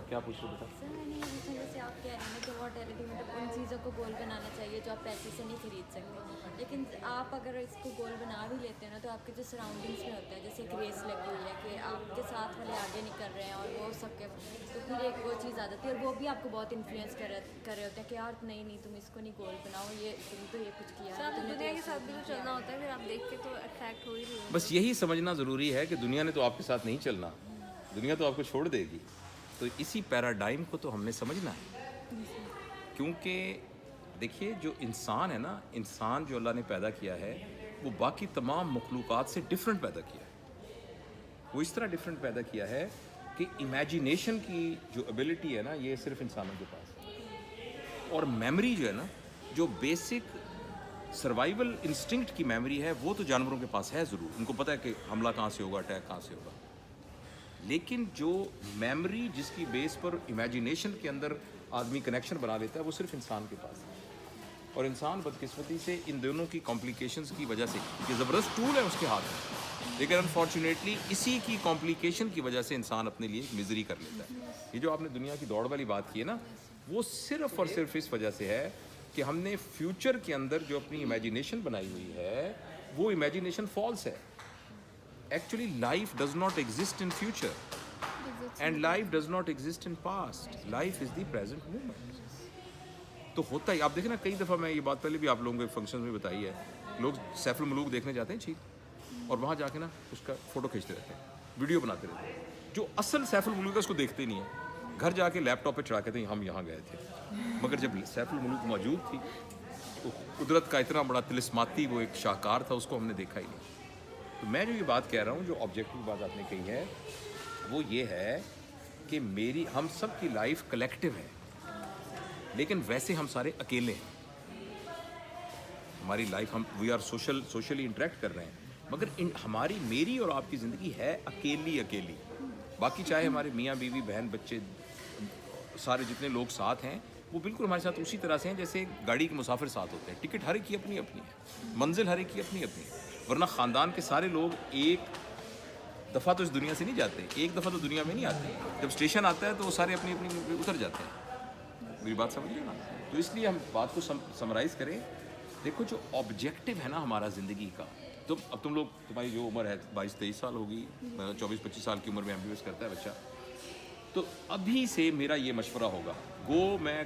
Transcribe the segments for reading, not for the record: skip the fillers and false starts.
کیا پوچھ رہے بتا؟ سر میں نے یہ پوچھا جیسے آپ کہہ رہے ہیں کہ مورٹیلٹی مطلب ان چیزوں کو گول بنانا چاہیے جو آپ پیسے سے نہیں خرید سکتے، لیکن آپ اگر اس کو گول بنا بھی لیتے ہیں نا تو آپ کے جو سراؤنڈنگس میں ہوتا ہے، جیسے ایک ریس لگی ہوئی ہے کہ آپ کے ساتھ والے آگے نہیں کر رہے ہیں اور وہ سب کے، تو پھر ایک وہ چیز آ جاتی ہے اور وہ بھی آپ کو بہت انفلوئنس کر رہے ہوتے ہیں کہ یار نہیں تم اس کو نہیں گول بناؤ، یہ تم تو یہ کچھ کیا ہے، تم نے دنیا کے ساتھ بھی تو چلنا ہوتا ہے، پھر آپ دیکھ کے تو اٹریکٹ ہو ہی رہے ہو. بس یہی سمجھنا ضروری ہے کہ دنیا نے تو آپ کے ساتھ نہیں چلنا، دنیا تو آپ کو چھوڑ دے گی. تو اسی پیراڈائم کو تو ہم نے سمجھنا ہے. کیونکہ دیکھیے جو انسان ہے نا، انسان جو اللہ نے پیدا کیا ہے وہ باقی تمام مخلوقات سے ڈفرینٹ پیدا کیا ہے. وہ اس طرح ڈفرینٹ پیدا کیا ہے کہ امیجینیشن کی جو ایبلٹی ہے نا یہ صرف انسانوں کے پاس ہے. اور میموری جو ہے نا، جو بیسک سروائیول انسٹنکٹ کی میموری ہے وہ تو جانوروں کے پاس ہے ضرور، ان کو پتہ ہے کہ حملہ کہاں سے ہوگا، اٹیک کہاں سے ہوگا. لیکن جو میموری جس کی بیس پر امیجینیشن کے اندر آدمی کنیکشن بنا لیتا ہے وہ صرف انسان کے پاس ہے. اور انسان بدقسمتی سے ان دونوں کی کمپلیکیشنز کی وجہ سے، یہ زبردست ٹول ہے اس کے ہاتھ میں، لیکن انفارچونیٹلی اسی کی کمپلیکیشن کی وجہ سے انسان اپنے لیے مزری کر لیتا ہے. یہ جو آپ نے دنیا کی دوڑ والی بات کی ہے نا، وہ صرف اور صرف اس وجہ سے ہے کہ ہم نے فیوچر کے اندر جو اپنی امیجینیشن بنائی ہوئی ہے وہ امیجینیشن فالس ہے. Actually life does not exist in future and life does not exist in past, life is the present moment. تو ہوتا ہی، آپ دیکھیں نا کئی دفعہ میں یہ بات پہلے بھی آپ لوگوں کے فنکشن میں بتائی ہے، لوگ سیف الملوک دیکھنے جاتے ہیں ٹھیک، اور وہاں جا کے نا اس کا فوٹو کھینچتے رہتے ہیں، ویڈیو بناتے رہتے ہیں. جو اصل سیف الملوک ہے اس کو دیکھتے نہیں ہیں، گھر جا کے لیپ ٹاپ پہ چڑھا کے ہم یہاں گئے تھے. مگر جب سیف الملوک موجود تھی تو قدرت کا اتنا بڑا طلسماتی وہ ایک شاہکار تھا، اس کو ہم نے دیکھا ہی نہیں. تو میں جو یہ بات کہہ رہا ہوں، جو آبجیکٹو بات آپ نے کہی ہے وہ یہ ہے کہ ہم سب کی لائف کلیکٹیو ہے، لیکن ویسے ہم سارے اکیلے ہیں. ہماری life we are socially interact کر رہے ہیں، مگر میری اور آپ کی زندگی ہے اکیلی. باقی چاہے ہمارے میاں بیوی بہن بچے سارے جتنے لوگ ساتھ ہیں وہ بالکل ہمارے ساتھ اسی طرح سے ہیں جیسے گاڑی کے مسافر ساتھ ہوتے ہیں. ٹکٹ ہر ایک کی اپنی اپنی ہے، منزل ہر ایک کی اپنی اپنی ہے. ورنہ خاندان کے سارے لوگ ایک دفعہ تو اس دنیا سے نہیں جاتے، ایک دفعہ تو دنیا میں نہیں آتے. جب اسٹیشن آتا ہے تو وہ سارے اپنی اپنی اتر جاتے ہیں. میری بات سمجھیے نا. تو اس لیے ہم بات کو سمرائز کریں. دیکھو جو آبجیکٹو ہے نا ہمارا زندگی کا، تو اب تمہاری جو عمر ہے 22-23 سال ہوگی، 24-25 سال کی عمر میں MBBS کرتا ہے بچہ، تو ابھی سے میرا یہ مشورہ ہوگا، میں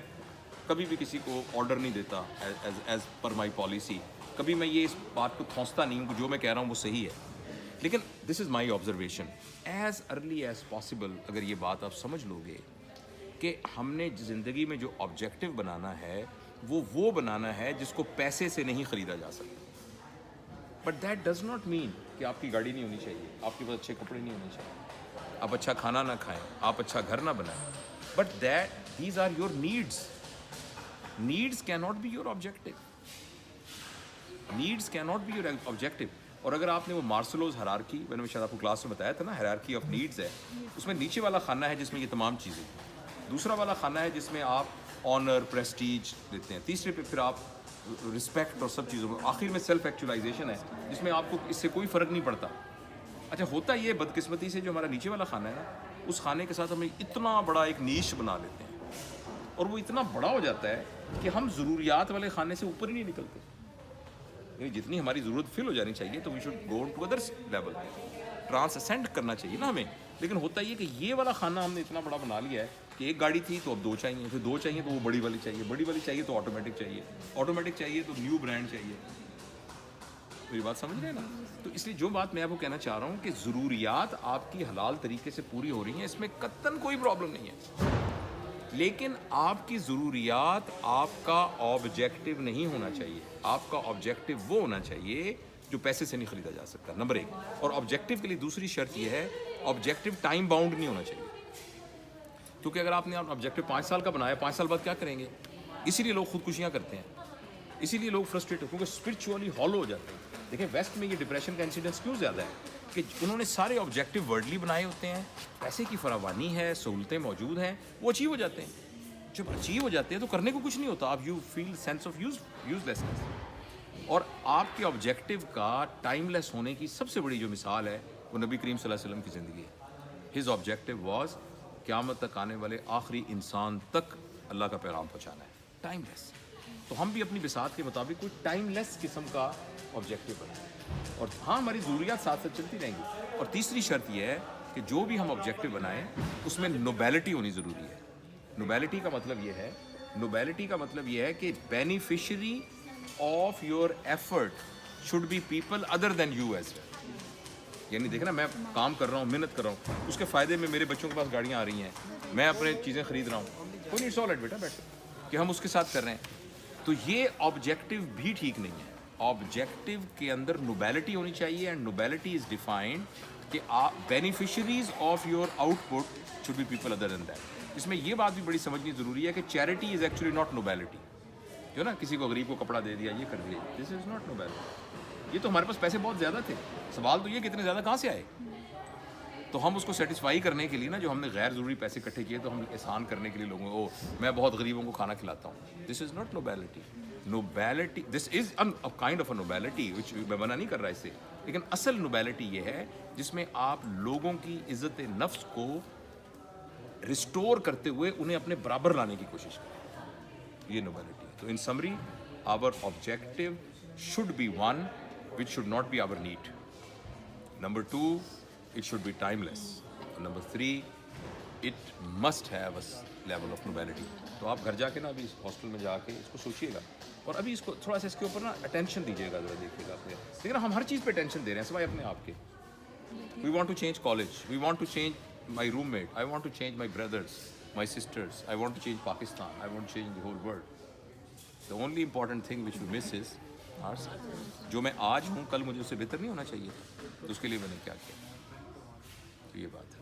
کبھی بھی کسی کو آرڈر نہیں دیتا ایز پر مائی پالیسی. کبھی میں یہ اس بات کو کھونستا نہیں ہوں کہ جو میں کہہ رہا ہوں وہ صحیح ہے، لیکن this is my observation. As early as possible اگر یہ بات آپ سمجھ لو گے کہ ہم نے زندگی میں جو آبجیکٹو بنانا ہے وہ بنانا ہے جس کو پیسے سے نہیں خریدا جا سکتا. But that does not mean کہ آپ کی گاڑی نہیں ہونی چاہیے، آپ کے پاس اچھے کپڑے نہیں ہونے چاہیے، آپ اچھا کھانا نہ کھائیں، آپ اچھا گھر نہ بنائیں. But these are your needs can not be your objective. Needs can not be your objective. اور اگر آپ نے وہ مارسلوز ہیرارکی، میں نے شاید آپ کو کلاس میں بتایا تھا نا، ہیرارکی آف نیڈز ہے، اس میں نیچے والا خانہ ہے جس میں یہ تمام چیزیں، دوسرا والا خانہ ہے جس میں آپ آنر پریسٹیج دیتے ہیں، تیسرے پہ پھر آپ رسپیکٹ اور سب چیزوں میں، آخر میں سیلف ایکچولائزیشن ہے جس میں آپ کو اس سے کوئی فرق نہیں پڑتا. اچھا ہوتا یہ بدقسمتی سے جو ہمارا نیچے والا خانہ ہے نا، اس خانے کے ساتھ ہم اتنا بڑا ایک نیش بنا لیتے ہیں، اور وہ اتنا بڑا ہو جاتا ہے کہ ہم ضروریات والے خانے سے اوپر ہی نہیں نکلتے. یعنی جتنی ہماری ضرورت فل ہو جانی چاہیے تو we should go to other level, transcend کرنا چاہیے نا ہمیں. لیکن ہوتا یہ کہ یہ والا خانہ ہم نے اتنا بڑا بنا لیا ہے کہ ایک گاڑی تھی تو اب 2 چاہیے، پھر 2 چاہیے تو وہ بڑی والی چاہیے، بڑی والی چاہیے تو آٹومیٹک چاہیے، آٹومیٹک چاہیے تو نیو برانڈ چاہیے. میری بات سمجھ رہے ہیں نا. تو اس لیے جو بات میں آپ کو کہنا چاہ رہا ہوں کہ ضروریات آپ کی حلال طریقے سے پوری ہو رہی ہیں، اس میں قطعاً کوئی پرابلم نہیں ہے، لیکن آپ کی ضروریات آپ کا آبجیکٹو نہیں ہونا چاہیے. آپ کا آبجیکٹو وہ ہونا چاہیے جو پیسے سے نہیں خریدا جا سکتا، نمبر 1. اور آبجیکٹو کے لیے دوسری شرط یہ ہے، آبجیکٹو ٹائم باؤنڈ نہیں ہونا چاہیے. کیونکہ اگر آپ نے آبجیکٹو 5 سال کا بنایا، 5 سال بعد کیا کریں گے؟ اسی لیے لوگ خودکشیاں کرتے ہیں، اسی لیے لوگ فرسٹریٹ کیونکہ اسپرچولی ہالو ہو جاتے ہیں. دیکھیں ویسٹ میں یہ ڈپریشن کا انسیڈنس کیوں زیادہ ہے کہ انہوں نے سارے آبجیکٹو ورڈلی بنائے ہوتے ہیں، پیسے کی فراوانی ہے، سہولتیں موجود ہیں، وہ اچیو ہو جاتے ہیں. جب اچیو ہو جاتے ہیں تو کرنے کو کچھ نہیں ہوتا، آپ you feel sense of uselessness. اور آپ کے آبجیکٹو کا ٹائم لیس ہونے کی سب سے بڑی جو مثال ہے وہ نبی کریم صلی اللہ علیہ وسلم کی زندگی ہے. ہز آبجیکٹو واز کہ قیامت تک آنے والے آخری انسان تک اللہ کا پیغام پہنچانا ہے, ٹائم لیس. تو ہم بھی اپنی بساط کے مطابق کوئی ٹائم لیس قسم کا آبجیکٹیو بنائیں, اور ہاں ہماری ضروریات ساتھ ساتھ چلتی رہیں گی. اور تیسری شرط یہ ہے کہ جو بھی ہم آبجیکٹیو بنائیں اس میں نوبیلٹی ہونی ضروری ہے. نوبیلٹی کا مطلب یہ ہے کہ beneficiary of your effort should be people other than you as well. یعنی دیکھیں نا, میں کام کر رہا ہوں, محنت کر رہا ہوں, اس کے فائدے میں میرے بچوں کے پاس گاڑیاں آ رہی ہیں, میں اپنے چیزیں خرید رہا ہوں, کوئی نہیں سالٹ بیٹا بیٹھ کہ ہم اس کے ساتھ کر رہے ہیں. تو یہ آبجیکٹیو بھی ٹھیک نہیں ہے. آبجیکٹیو کے اندر نوبیلٹی ہونی چاہیے, اینڈ نوبیلٹی از ڈیفائنڈ کہ beneficiaries of your output should be people other than that. اس میں یہ بات بھی بڑی سمجھنی ضروری ہے کہ charity is actually not nobility. جو نا کسی کو غریب کو کپڑا دے دیا, یہ کر دیا, دس از ناٹ نوبیلٹی. یہ تو ہمارے پاس پیسے بہت زیادہ تھے, سوال تو یہ کہ اتنے زیادہ کہاں سے آئے. تو ہم اس کو سیٹسفائی کرنے کے لیے نا, جو ہم نے غیر ضروری پیسے اکٹھے کیے, تو ہم احسان کرنے کے لیے لوگوں کو, میں بہت غریبوں کو کھانا کھلاتا ہوں. This is not nobility. Nobility, this is kind of a nobility which میں منع نہیں کر رہا اس سے, لیکن اصل نوبیلٹی یہ ہے جس میں آپ لوگوں کی عزت نفس کو ریسٹور کرتے ہوئے انہیں اپنے برابر لانے کی کوشش کریں. یہ نوبیلٹی ہے. تو in summary our objective should be one which should not be our need. Number 2, it should be timeless. And number 3, it must have a level of nobility. تو آپ گھر جا کے نا ابھی اس ہاسٹل میں جا کے اس کو سوچیے گا, اور ابھی اس کو تھوڑا سا اس کے اوپر نا اٹینشن دیجیے گا, ذرا دیکھیے گا. لیکن ہم ہر چیز پہ اٹینشن دے رہے ہیں سوائے اپنے آپ کے. We want to change college, we want to change my roommate, I want to change my brothers, my sisters, I want to change Pakistan, I want to change the whole world. The only important thing which we miss is جو میں آج ہوں کل مجھے اس سے بہتر نہیں ہونا چاہیے تھا, تو اس کے لیے میں نے کیا کیا. تو یہ بات ہے.